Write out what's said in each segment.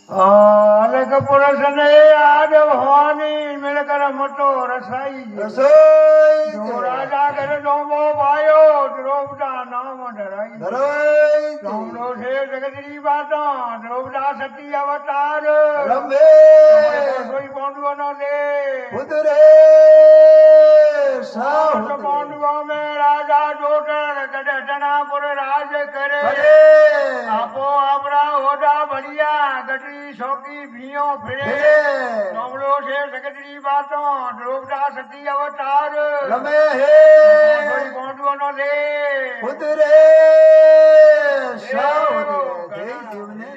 अलग पुरुष ने आज भवानी मिलकर मटो रसाई जो राजा कर डोमो भायो द्रौपदा नाम डराई डोमो से जगदरी बाटा द्रौपदा सती अवतार रंबे सोई पांडवों ने उतरे सात पांडवों में राजा जोटर गढ़नापुर राज करे आपो आपरा होदा बढ़िया गटरी शौकी भियो फिरे डोमड़ो से सकटरी बातों द्रौपदा सती अवतार रमे हे कोई पांडवों ने उतरे सात जय शिवने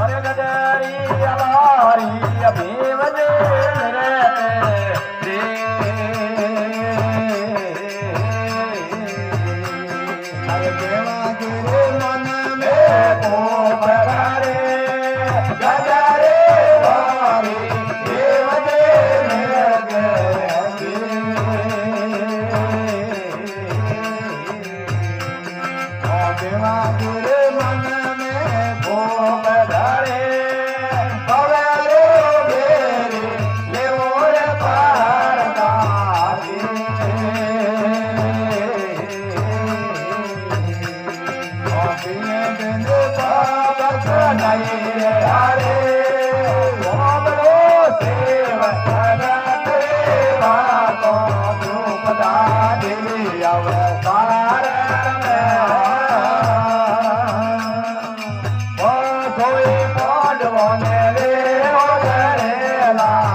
अरे गदरी अलारी अभी बजे मेरे દ્રુપદા દેવી અવતાર કોઈ પાંડવોને રે ઓગળેલા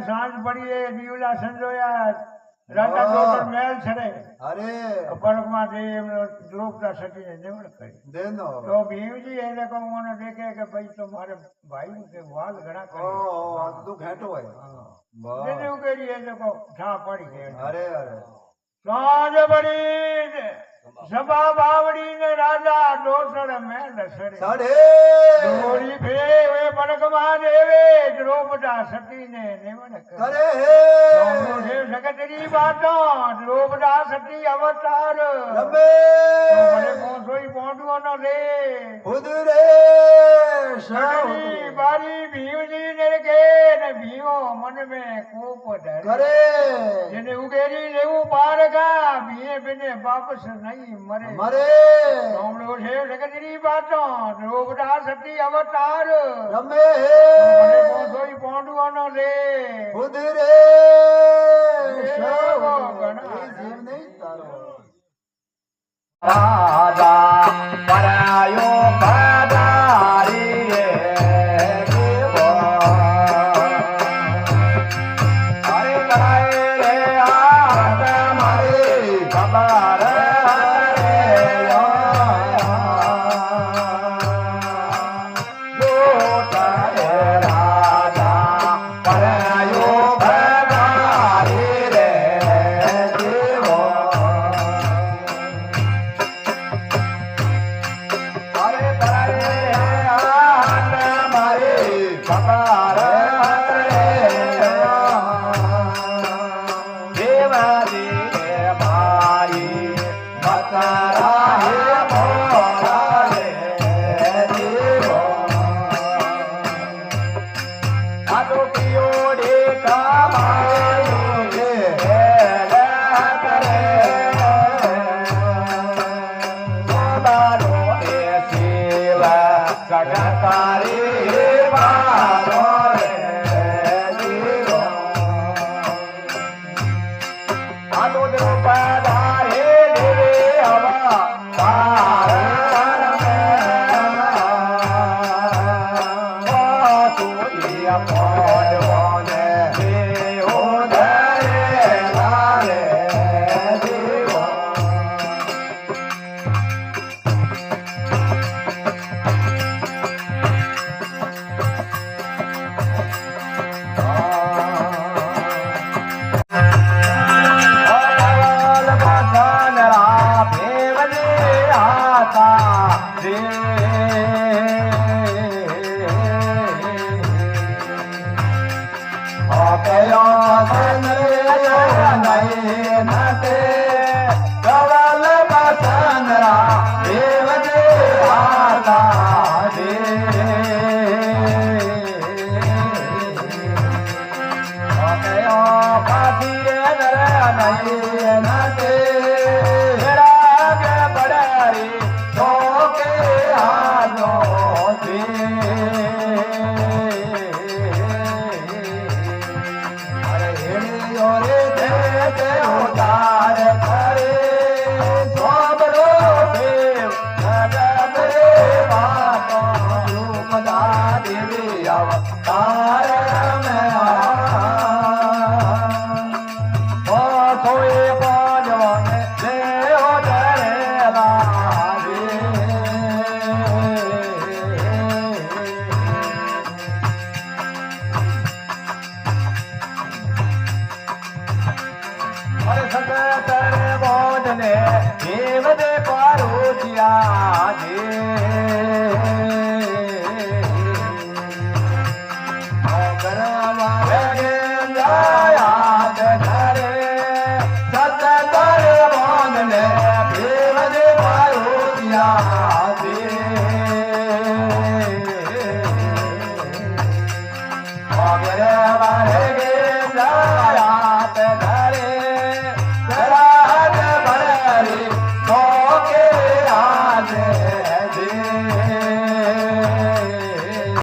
સાંજ પડીએ દીવલા સંજોયા રાજા ડોક્ટર મેલ છડે અરે પરકમાં જઈ એમનો દ્રોપદા સતીને નિવડ કરી દેનો તો ભીમજી એને કહું મને દેખે કે ભાઈ તો મારે ભાઈ કે વાલ ઘણા કરી તું ઘેટો હોય જેને ઉકેરી એને કહું ઠા પડી ગઈ અરે અરે સાંજ પડી સભા બાવડી ને રાજા ડોસર મેલ સડે દોડી ફેરે પરકમાં દેવે દ્રૌપદા સતીને નિવડ કરે હે જગતની વાતો દ્રૌપદા સતી અવતાર રમે મને કોસોઈ પોંડવાનો રે ખુદ રે સતી બારી ભીમજી ને કે ને ભીમો મન મે કોપ ધરે કરે જેને ઉગેરી લેવું પારગા ભીએ બને વાપસ નહીં મરે મરે સોમલો છે જગતની વાતો દ્રૌપદા સતી અવતાર રમે મને કોસોઈ પોંડવાનો રે ખુદ રે સવો ગણા જીવ નહીં તારો રાજા પરાયો પધારી રે દેવો અરે ગાય રે હાથ મારી ખબર નટે કવલ બસનરા